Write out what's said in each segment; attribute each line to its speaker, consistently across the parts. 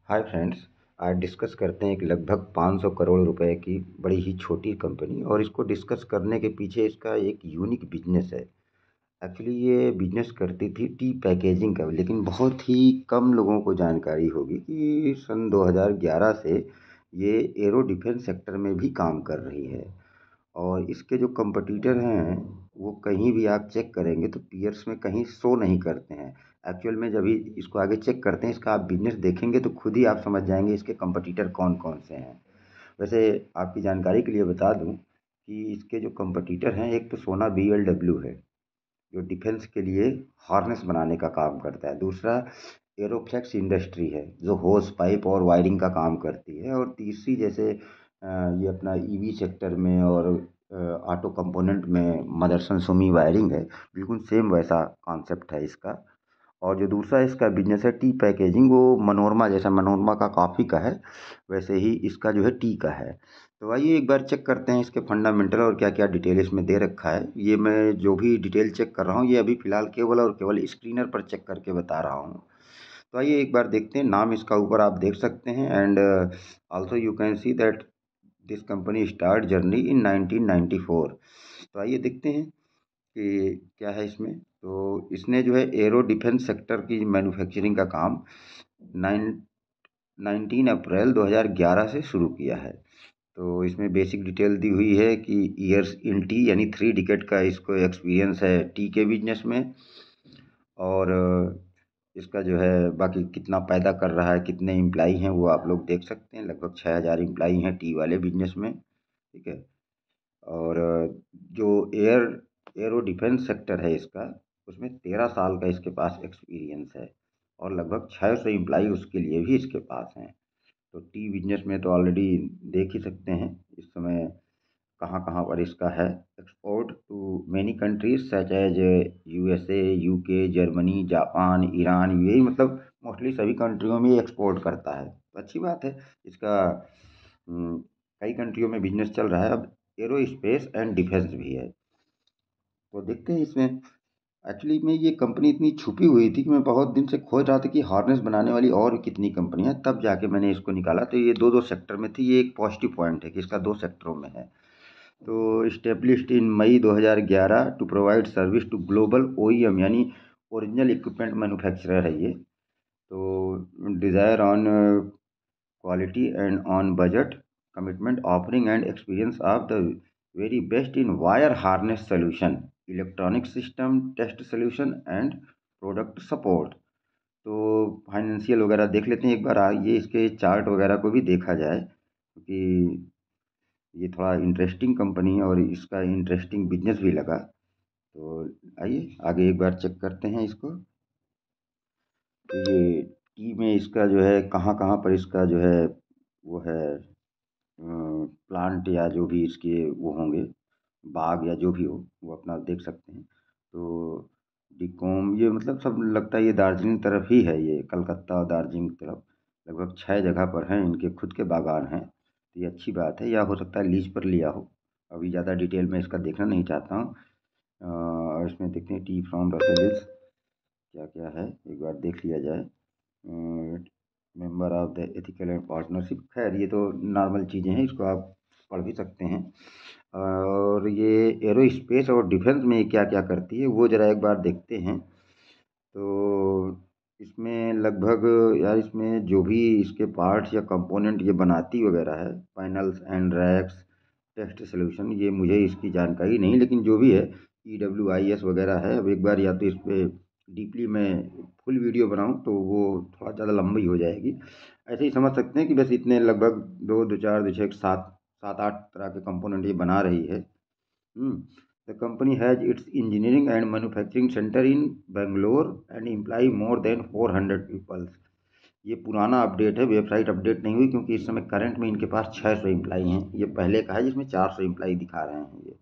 Speaker 1: Hi friends. आज discuss करते हैं कि लगभग 500 करोड़ रुपए की बड़ी ही छोटी कंपनी, और इसको डिस्कस करने के पीछे इसका एक यूनिक बिजनेस है। एक्चुअली ये बिजनेस करती थी टी पैकेजिंग का, लेकिन बहुत ही कम लोगों को जानकारी होगी कि सन 2011 से ये एरो डिफेंस सेक्टर में भी काम कर रही है। और इसके जो कंपटीटर हैं वो कहीं भी आप चेक करेंगे तो पीयर्स में कहीं शो नहीं करते हैं। एक्चुअल में जब ही इसको आगे चेक करते हैं, इसका आप बिजनेस देखेंगे तो खुद ही आप समझ जाएंगे इसके कंपटीटर कौन कौन से हैं। वैसे आपकी जानकारी के लिए बता दूं कि इसके जो कंपटीटर हैं, एक तो सोना BLW है जो डिफेंस के लिए हार्नेस बनाने का काम करता है। दूसरा एरोफ्लेक्स इंडस्ट्री है जो होस पाइप और वायरिंग का काम करती है। और तीसरी जैसे ये अपना ईवी सेक्टर में और ऑटो कंपोनेंट में मदरसन सुमी वायरिंग है, बिल्कुल सेम वैसा कॉन्सेप्ट है इसका। और जो दूसरा इसका बिजनेस है टी पैकेजिंग, वो मनोरमा, जैसा मनोरमा का कॉफ़ी का है वैसे ही इसका जो है टी का है। तो आइए एक बार चेक करते हैं इसके फंडामेंटल और क्या क्या डिटेल इसमें दे रखा है। ये मैं जो भी डिटेल चेक कर रहा हूँ ये अभी फ़िलहाल केवल और केवल स्क्रीनर पर चेक करके बता रहा हूँ। तो आइए एक बार देखते हैं। नाम इसका ऊपर आप देख सकते हैं, and also you can see that this company start journey in 1994। तो आइए देखते हैं कि क्या है इसमें। तो इसने जो है एरो डिफेंस सेक्टर की मैन्युफैक्चरिंग का काम 19 अप्रैल 2011 से शुरू किया है। तो इसमें बेसिक डिटेल दी हुई है कि ईयर्स इन टी, यानी 3 डिकेड का इसको एक्सपीरियंस है टी के बिजनेस में। और इसका जो है बाकी कितना पैदा कर रहा है, कितने एम्प्लाई हैं, वो आप लोग देख सकते हैं। लगभग 6,000 एम्प्लाई हैं टी वाले बिजनेस में। ठीक है। और जो एरो डिफेंस सेक्टर है इसका, उसमें 13 साल का इसके पास एक्सपीरियंस है। और लगभग 600 एम्प्लाई उसके लिए भी इसके पास हैं। तो टी बिजनेस में तो ऑलरेडी देख ही सकते हैं इस समय कहाँ कहाँ पर इसका है। Export to many countries such as USA, UK, Germany, Japan, Iran, UAE, मतलब मोस्टली सभी कंट्रियों में एक्सपोर्ट करता है। तो अच्छी बात है इसका। कई कंट्रियों में बिजनेस चल रहा है। अब एरो स्पेस एंड डिफेंस भी है। तो देखते हैं इसमें। एक्चुअली में ये कंपनी इतनी छुपी हुई थी कि मैं बहुत दिन से खोज रहा था कि हार्नेस बनाने वाली और कितनी कंपनियां, तब जाके मैंने इसको निकाला। तो ये दो दो सेक्टर में थी। ये एक पॉजिटिव पॉइंट है कि इसका दो सेक्टरों में है। तो established in May 2011 to provide service to global OEM, यानी ओरिजिनल इक्विपमेंट मैन्युफैक्चरर है ये। तो desire on quality and on budget commitment offering and experience of the very best in wire harness solution, electronic system test solution and product support. तो financial वगैरह देख लेते हैं एक बार। आइए इसके चार्ट वगैरह को भी देखा जाए, क्योंकि ये थोड़ा इंटरेस्टिंग कंपनी है और इसका इंटरेस्टिंग बिजनेस भी लगा। तो आइए आगे एक बार चेक करते हैं इसको। तो ये टी में इसका जो है कहाँ कहाँ पर इसका जो है वो है प्लांट, या जो भी इसके वो होंगे, बाग या जो भी हो, वो अपना देख सकते हैं। तो डिकोम, ये मतलब सब लगता है ये दार्जिलिंग तरफ ही है, ये कलकत्ता और दार्जिलिंग तरफ। लगभग 6 जगह पर हैं इनके खुद के बागान हैं। तो ये अच्छी बात है, या हो सकता है लीज पर लिया हो। अभी ज़्यादा डिटेल में इसका देखना नहीं चाहता हूँ। और इसमें देखते हैं टी फ्रॉम रसेल हिल्स क्या क्या है, एक बार देख लिया जाए। Member of the ethical and partnership, खैर ये तो नॉर्मल चीज़ें हैं, इसको आप पढ़ भी सकते हैं। और ये एरो स्पेस और डिफेंस में क्या क्या करती है वो ज़रा एक बार देखते हैं। तो इसमें लगभग, यार इसमें जो भी इसके पार्ट्स या कंपोनेंट ये बनाती वगैरह है, panels and racks, test solution, ये मुझे इसकी जानकारी नहीं, लेकिन जो भी है EWIS वगैरह है। अब एक बार या तो इस पर डीपली मैं फुल वीडियो बनाऊं तो वो थोड़ा ज़्यादा लंबी हो जाएगी। ऐसे ही समझ सकते हैं कि बस इतने लगभग दो दो चार दो छः सात सात आठ तरह के कंपोनेंट ये बना रही है। The company has its engineering and manufacturing center in Bangalore and employ more than 400 people। ये पुराना अपडेट है, वेबसाइट अपडेट नहीं हुई, क्योंकि इस समय करंट में इनके पास 600 एम्प्लाई हैं। ये पहले का है जिसमें 400 एम्प्लाई दिखा रहे हैं ये।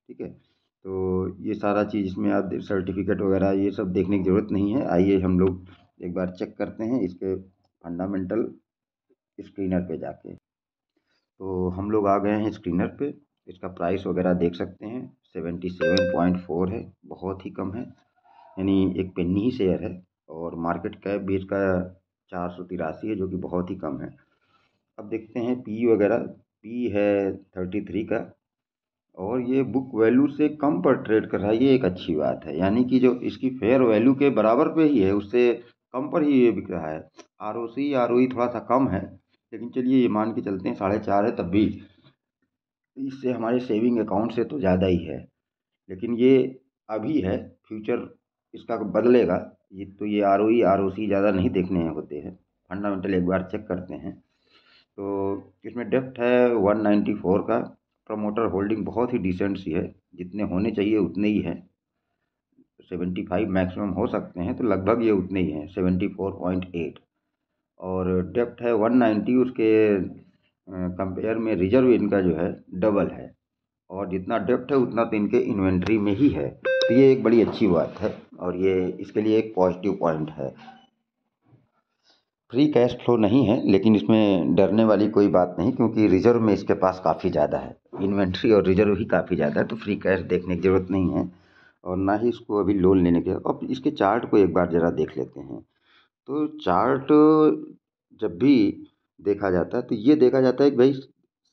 Speaker 1: ठीक है। तो ये सारा चीज़ इसमें आप सर्टिफिकेट वगैरह ये सब देखने की ज़रूरत नहीं है। आइए हम लोग एक बार चेक करते हैं इसके फंडामेंटल स्क्रीनर पे जाके। तो हम लोग आ गए हैं स्क्रीनर पे। इसका प्राइस वगैरह देख सकते हैं, 77.4 है, बहुत ही कम है, यानी एक पेन्नी ही शेयर है। और मार्केट कैप भी इसका 483 है, जो कि बहुत ही कम है। अब देखते हैं पी वगैरह, पी है 33 का, और ये बुक वैल्यू से कम पर ट्रेड कर रहा है, ये एक अच्छी बात है। यानी कि जो इसकी फेयर वैल्यू के बराबर पे ही है, उससे कम पर ही ये बिक रहा है। R O C R O ई थोड़ा सा कम है, लेकिन चलिए ये मान के चलते हैं 4.5 है, तब भी इससे हमारे सेविंग अकाउंट से तो ज़्यादा ही है। लेकिन ये अभी है, फ्यूचर इसका बदलेगा। ये तो ये R O E R O सी ज़्यादा नहीं देखने होते हैं, फंडामेंटल एक बार चेक करते हैं। तो इसमें डेप्थ है 194 का। प्रमोटर होल्डिंग बहुत ही डिसेंट सी है, जितने होने चाहिए उतने ही है। 75 मैक्सिमम हो सकते हैं, तो लगभग ये उतने ही हैं, 74.8। और डेप्थ है 190, उसके कंपेयर में रिजर्व इनका जो है डबल है, और जितना डेप्थ है उतना तो इनके इन्वेंट्री में ही है। तो ये एक बड़ी अच्छी बात है, और ये इसके लिए एक पॉजिटिव पॉइंट है। फ्री कैश फ्लो नहीं है, लेकिन इसमें डरने वाली कोई बात नहीं, क्योंकि रिजर्व में इसके पास काफ़ी ज़्यादा है। इन्वेंट्री और रिजर्व ही काफ़ी ज़्यादा है, तो फ्री कैश देखने की ज़रूरत नहीं है, और ना ही इसको अभी लोन लेने के। अब इसके चार्ट को एक बार ज़रा देख लेते हैं। तो चार्ट जब भी देखा जाता है, तो ये देखा जाता है कि भाई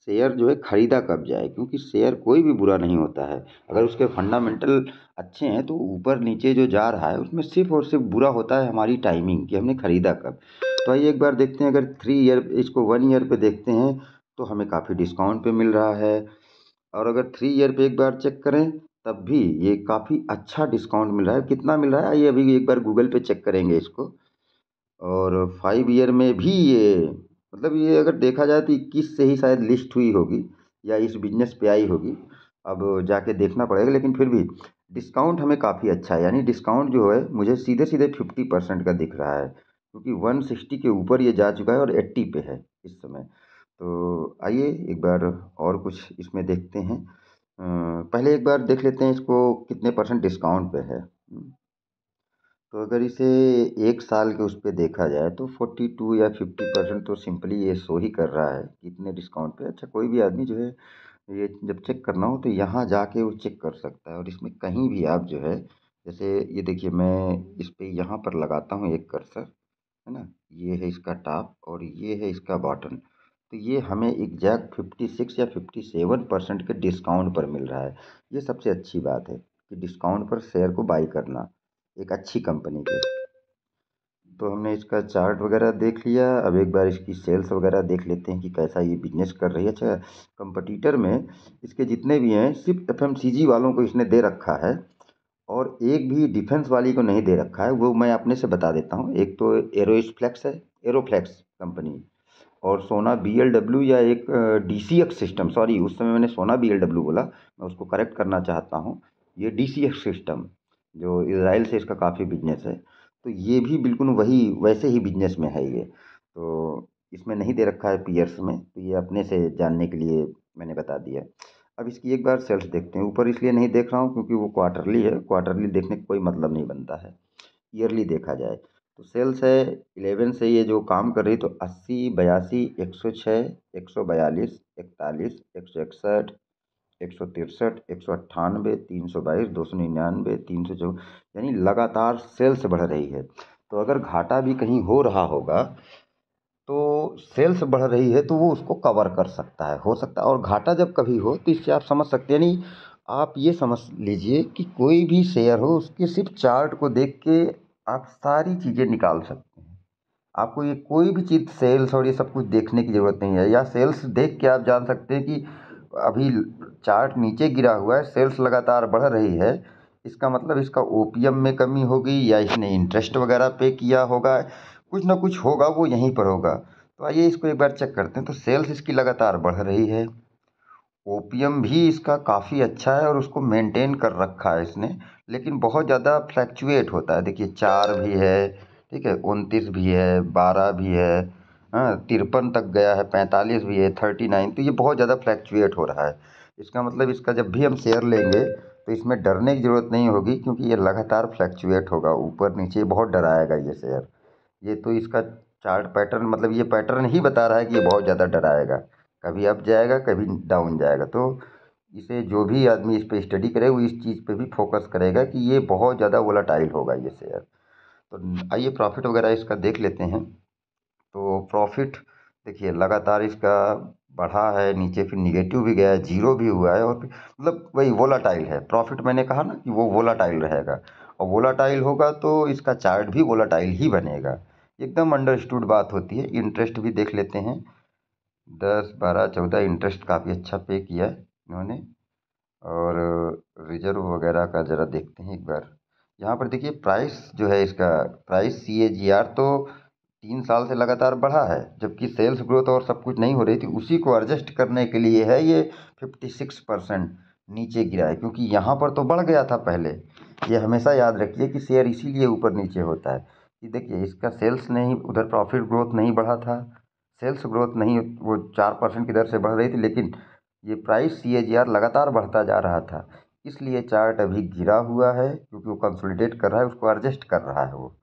Speaker 1: शेयर जो है खरीदा कब जाए, क्योंकि शेयर कोई भी बुरा नहीं होता है। अगर उसके फंडामेंटल अच्छे हैं तो ऊपर नीचे जो जा रहा है उसमें सिर्फ और सिर्फ बुरा होता है हमारी टाइमिंग, कि हमने खरीदा कब। तो आइए एक बार देखते हैं, अगर 3 ईयर इसको 1 ईयर पे देखते हैं तो हमें काफ़ी डिस्काउंट पे मिल रहा है। और अगर 3 ईयर पे एक बार चेक करें, तब भी ये काफ़ी अच्छा डिस्काउंट मिल रहा है। कितना मिल रहा है आइए अभी एक बार गूगल पे चेक करेंगे इसको। और 5 ईयर में भी ये, मतलब ये अगर देखा जाए तो 21 से ही शायद लिस्ट हुई होगी, या इस बिजनेस पे आई होगी। अब जाके देखना पड़ेगा, लेकिन फिर भी डिस्काउंट हमें काफ़ी अच्छा है। यानी डिस्काउंट जो है मुझे सीधे सीधे 50% का दिख रहा है, क्योंकि 160 के ऊपर ये जा चुका है और 80 पे है इस समय। तो आइए एक बार और कुछ इसमें देखते हैं। पहले एक बार देख लेते हैं इसको कितने परसेंट डिस्काउंट पे है। तो अगर इसे 1 साल के उस पे देखा जाए तो 42 या 50% तो सिंपली ये शो ही कर रहा है कितने डिस्काउंट पे। अच्छा, कोई भी आदमी जो है ये जब चेक करना हो तो यहाँ जाके वो चेक कर सकता है, और इसमें कहीं भी आप जो है, जैसे ये देखिए मैं इस पे यहाँ पर लगाता हूँ एक कर्सर, है ना, ये है इसका टॉप और ये है इसका बॉटम। तो ये हमें एग्जैक्ट 56 या 57% के डिस्काउंट पर मिल रहा है। ये सबसे अच्छी बात है कि डिस्काउंट पर शेयर को बाई करना एक अच्छी कंपनी के। तो हमने इसका चार्ट वगैरह देख लिया, अब एक बार इसकी सेल्स वगैरह देख लेते हैं कि कैसा ये बिजनेस कर रही है। अच्छा, कंपटीटर में इसके जितने भी हैं सिर्फ एफएमसीजी वालों को इसने दे रखा है, और एक भी डिफेंस वाली को नहीं दे रखा है। वो मैं अपने से बता देता हूँ। एक तो एरोफ्लेक्स है, एरोफ्लेक्स कंपनी, और सोना BLW, या एक DCX सिस्टम, सॉरी उस समय मैंने सोना BLW बोला, मैं उसको करेक्ट करना चाहता हूँ। ये DCX सिस्टम जो इसराइल से इसका काफ़ी बिजनेस है, तो ये भी बिल्कुल वही वैसे ही बिजनेस में है ये। तो इसमें नहीं दे रखा है पीयर्स में, तो ये अपने से जानने के लिए मैंने बता दिया। अब इसकी एक बार सेल्स देखते हैं। ऊपर इसलिए नहीं देख रहा हूँ क्योंकि वो क्वार्टरली है, क्वार्टरली देखने का कोई मतलब नहीं बनता है। ईयरली देखा जाए तो सेल्स है 11 से ये जो काम कर रही, तो 80, 82, 106, 142, 41, 161, 163, 198, 322, 299, 304, यानी लगातार सेल्स बढ़ रही है। तो अगर घाटा भी कहीं हो रहा होगा तो सेल्स बढ़ रही है तो वो उसको कवर कर सकता है, हो सकता है। और घाटा जब कभी हो तो इससे आप समझ सकते हैं, यानी आप ये समझ लीजिए कि कोई भी शेयर हो उसके सिर्फ चार्ट को देख के आप सारी चीज़ें निकाल सकते हैं। आपको ये कोई भी चीज़ सेल्स और ये सब कुछ देखने की ज़रूरत नहीं है, या सेल्स देख के आप जान सकते हैं कि अभी चार्ट नीचे गिरा हुआ है, सेल्स लगातार बढ़ रही है, इसका मतलब इसका ओपीएम में कमी होगी, या इसने इंटरेस्ट वगैरह पे किया होगा, कुछ ना कुछ होगा, वो यहीं पर होगा। तो आइए इसको एक बार चेक करते हैं। तो सेल्स इसकी लगातार बढ़ रही है, ओपीएम भी इसका काफ़ी अच्छा है और उसको मेंटेन कर रखा है इसने, लेकिन बहुत ज़्यादा फ्लैक्चुएट होता है। देखिए 4 भी है, ठीक है, 29 भी है, 12 भी है, हाँ 53 तक गया है, 45 भी है, 39। तो ये बहुत ज़्यादा फ्लैक्चुएट हो रहा है। इसका मतलब इसका जब भी हम शेयर लेंगे तो इसमें डरने की ज़रूरत नहीं होगी, क्योंकि ये लगातार फ्लैक्चुएट होगा, ऊपर नीचे बहुत डराएगा ये शेयर। ये तो इसका चार्ट पैटर्न, मतलब ये पैटर्न ही बता रहा है कि ये बहुत ज़्यादा डराएगा, कभी अप जाएगा कभी डाउन जाएगा। तो इसे जो भी आदमी इस पे स्टडी करे वो इस चीज़ पे भी फोकस करेगा कि ये बहुत ज़्यादा वोलाटाइल होगा ये शेयर। तो आइए प्रॉफिट वगैरह इसका देख लेते हैं। तो प्रॉफिट देखिए लगातार इसका बढ़ा है नीचे, फिर निगेटिव भी गया है, जीरो भी हुआ है, और मतलब वही वोलाटाइल है प्रॉफिट। मैंने कहा ना कि वो वोलाटाइल रहेगा, और वोलाटाइल होगा तो इसका चार्ट भी वोलाटाइल ही बनेगा। एकदम अंडरस्टूड बात होती है। इंटरेस्ट भी देख लेते हैं, 10, 12, 14 इंटरेस्ट काफ़ी अच्छा पे किया है इन्होंने। और रिजर्व वगैरह का ज़रा देखते हैं एक बार। यहाँ पर देखिए प्राइस जो है, इसका प्राइस CAGR तो 3 साल से लगातार बढ़ा है, जबकि सेल्स ग्रोथ और सब कुछ नहीं हो रही थी। उसी को एडजस्ट करने के लिए है ये 56% नीचे गिरा है, क्योंकि यहाँ पर तो बढ़ गया था पहले। ये हमेशा याद रखिए कि शेयर इसीलिए ऊपर नीचे होता है कि देखिए इसका सेल्स नहीं, उधर प्रॉफिट ग्रोथ नहीं बढ़ा था, सेल्स ग्रोथ नहीं, वो 4% की दर से बढ़ रही थी, लेकिन ये प्राइस CAGR लगातार बढ़ता जा रहा था। इसलिए चार्ट अभी गिरा हुआ है, क्योंकि वो कंसोलिडेट कर रहा है, उसको एडजस्ट कर रहा है वो।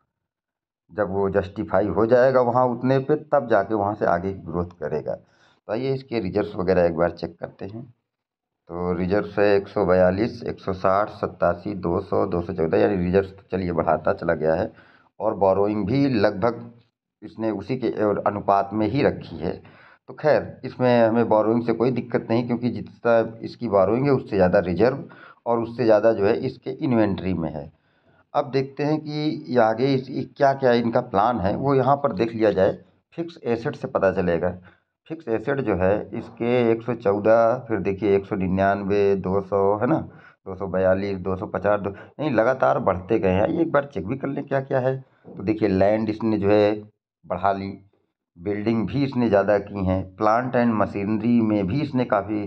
Speaker 1: जब वो जस्टिफाई हो जाएगा वहाँ उतने पे, तब जाके वहाँ से आगे की ग्रोथ करेगा। तो आइए इसके रिजर्व्स वगैरह एक बार चेक करते हैं। तो रिजर्व्स है 142, 160, 87, 200, 214, यानी रिजर्व्स तो चलिए बढ़ाता चला गया है। और बोरोइंग भी लगभग इसने उसी के अनुपात में ही रखी है। तो खैर इसमें हमें बोरोइंग से कोई दिक्कत नहीं, क्योंकि जितना इसकी बोरोइंग है उससे ज़्यादा रिजर्व, और उससे ज़्यादा जो है इसके इन्वेंट्री में है। अब देखते हैं कि ये आगे क्या क्या इनका प्लान है, वो यहाँ पर देख लिया जाए। फिक्स एसेट से पता चलेगा। फिक्स एसेट जो है इसके 114, फिर देखिए 199, 200 है ना, 242, 250, नहीं लगातार बढ़ते गए हैं। ये एक बार चेक भी कर लें क्या क्या है। तो देखिए लैंड इसने जो है बढ़ा ली, बिल्डिंग भी इसने ज़्यादा की हैं, प्लांट एंड मशीनरी में भी इसने काफ़ी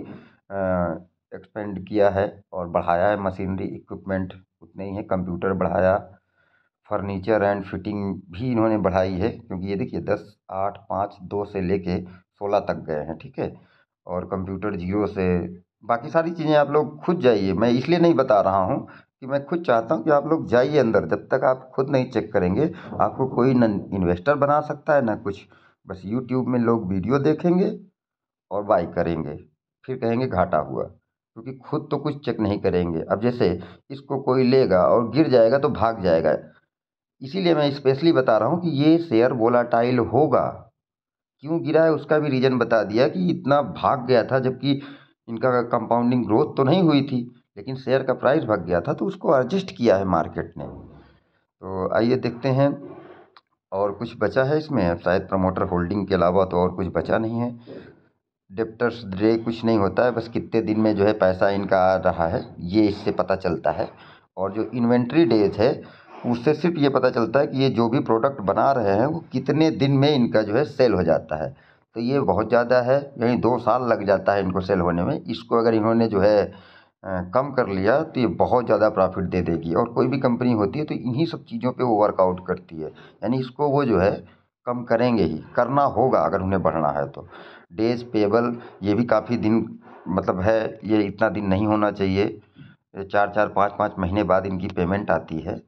Speaker 1: एक्सपेंड किया है और बढ़ाया है। मशीनरी इक्विपमेंट उतने ही हैं, कंप्यूटर बढ़ाया, फर्नीचर एंड फिटिंग भी इन्होंने बढ़ाई है, क्योंकि ये देखिए 10, 8, 5, 2 से लेके 16 तक गए हैं, ठीक है। और कंप्यूटर 0 से, बाकी सारी चीज़ें आप लोग खुद जाइए, मैं इसलिए नहीं बता रहा हूँ कि मैं खुद चाहता हूँ कि आप लोग जाइए अंदर। जब तक आप खुद नहीं चेक करेंगे, आपको कोई न इन्वेस्टर बना सकता है ना कुछ। बस यूट्यूब में लोग वीडियो देखेंगे और बाई करेंगे, फिर कहेंगे घाटा हुआ, क्योंकि खुद तो कुछ चेक नहीं करेंगे। अब जैसे इसको कोई लेगा और गिर जाएगा तो भाग जाएगा, इसीलिए मैं स्पेशली बता रहा हूँ कि ये शेयर वोलाटाइल होगा। क्यों गिरा है उसका भी रीज़न बता दिया कि इतना भाग गया था, जबकि इनका कंपाउंडिंग ग्रोथ तो नहीं हुई थी, लेकिन शेयर का प्राइस भाग गया था, तो उसको एडजस्ट किया है मार्केट ने। तो आइए देखते हैं और कुछ बचा है इसमें। शायद प्रमोटर होल्डिंग के अलावा तो और कुछ बचा नहीं है। डेप्टर्स डे कुछ नहीं होता है, बस कितने दिन में जो है पैसा इनका आ रहा है ये इससे पता चलता है। और जो इन्वेंट्री डेज है उससे सिर्फ ये पता चलता है कि ये जो भी प्रोडक्ट बना रहे हैं वो कितने दिन में इनका जो है सेल हो जाता है। तो ये बहुत ज़्यादा है, यानी 2 साल लग जाता है इनको सेल होने में। इसको अगर इन्होंने जो है कम कर लिया तो ये बहुत ज़्यादा प्रॉफिट दे देगी। और कोई भी कंपनी होती है तो इन्हीं सब चीज़ों पे वो वर्कआउट करती है, यानी इसको वो जो है कम करेंगे ही, करना होगा अगर उन्हें बढ़ना है तो। डेज पेबल ये भी काफ़ी दिन मतलब है, ये इतना दिन नहीं होना चाहिए। 4-4, 5-5 महीने बाद इनकी पेमेंट आती है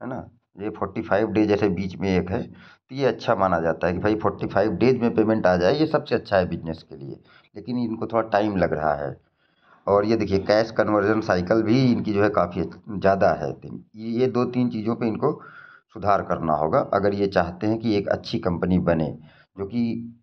Speaker 1: ना। ये 45 डेज जैसे बीच में एक है, तो ये अच्छा माना जाता है कि भाई 45 डेज में पेमेंट आ जाए, ये सबसे अच्छा है बिजनेस के लिए। लेकिन इनको थोड़ा टाइम लग रहा है। और ये देखिए कैश कन्वर्जन साइकिल भी इनकी जो है काफ़ी ज़्यादा है। ये 2-3 चीज़ों पे इनको सुधार करना होगा, अगर ये चाहते हैं कि एक अच्छी कंपनी बने, जो कि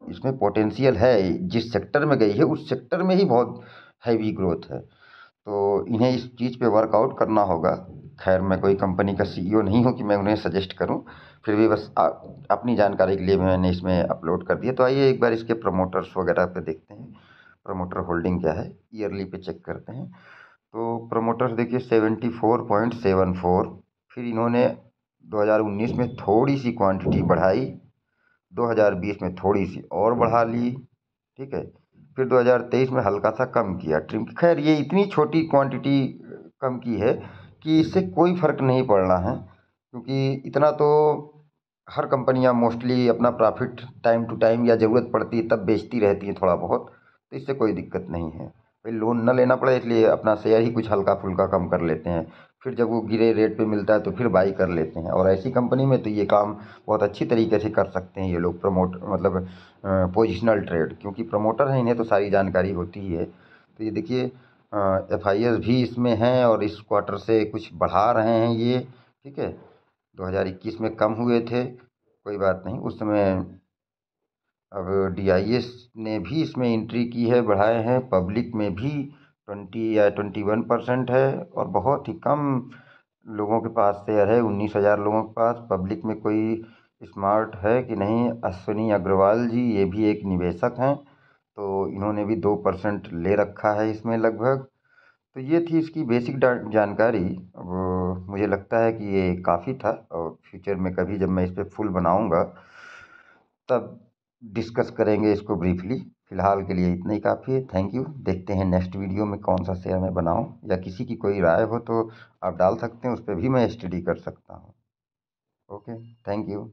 Speaker 1: इसमें पोटेंशियल है। जिस सेक्टर में गई है उस सेक्टर में ही बहुत हैवी ग्रोथ है, तो इन्हें इस चीज़ पे वर्कआउट करना होगा। खैर मैं कोई कंपनी का CEO नहीं हूँ कि मैं उन्हें सजेस्ट करूँ, फिर भी बस अपनी जानकारी के लिए मैंने इसमें अपलोड कर दिया। तो आइए एक बार इसके प्रमोटर्स वगैरह पे देखते हैं, प्रमोटर होल्डिंग क्या है, ईयरली पे चेक करते हैं। तो प्रमोटर्स देखिए 74.74। फिर इन्होंने 2019 में थोड़ी सी क्वांटिटी बढ़ाई, 2020 में थोड़ी सी और बढ़ा ली, ठीक है। फिर 2023 में हल्का सा कम किया, ट्रिम। खैर ये इतनी छोटी क्वांटिटी कम की है कि इससे कोई फ़र्क नहीं पड़ रहा है, क्योंकि इतना तो हर कंपनियां मोस्टली अपना प्रॉफिट टाइम टू टाइम या ज़रूरत पड़ती है तब बेचती रहती हैं थोड़ा बहुत, तो इससे कोई दिक्कत नहीं है। भाई लोन न लेना पड़े इसलिए अपना शेयर ही कुछ हल्का फुल्का कम कर लेते हैं, फिर जब वो गिरे रेट पे मिलता है तो फिर बाई कर लेते हैं। और ऐसी कंपनी में तो ये काम बहुत अच्छी तरीके से कर सकते हैं ये लोग, प्रमोट मतलब पोजिशनल ट्रेड, क्योंकि प्रमोटर हैं, इन्हें तो सारी जानकारी होती ही है। तो ये देखिए FIS भी इसमें हैं और इस क्वार्टर से कुछ बढ़ा रहे हैं ये, ठीक है। 2021 में कम हुए थे, कोई बात नहीं, उस समय अब DIS ने भी इसमें एंट्री की है, बढ़ाए हैं। पब्लिक में भी 20 या 21% है, और बहुत ही कम लोगों के पास शेयर है, 19,000 लोगों के पास। पब्लिक में कोई स्मार्ट है कि नहीं? अश्विनी अग्रवाल जी, ये भी एक निवेशक हैं, तो इन्होंने भी 2% ले रखा है इसमें लगभग। तो ये थी इसकी बेसिक जानकारी। अब मुझे लगता है कि ये काफ़ी था, और फ्यूचर में कभी जब मैं इस पर फुल बनाऊंगा तब डिस्कस करेंगे इसको ब्रीफली। फ़िलहाल के लिए इतना ही काफ़ी है। Thank you. देखते हैं नेक्स्ट वीडियो में कौन सा शेयर मैं बनाऊं, या किसी की कोई राय हो तो आप डाल सकते हैं, उस पर भी मैं स्टडी कर सकता हूं। Okay, thank you.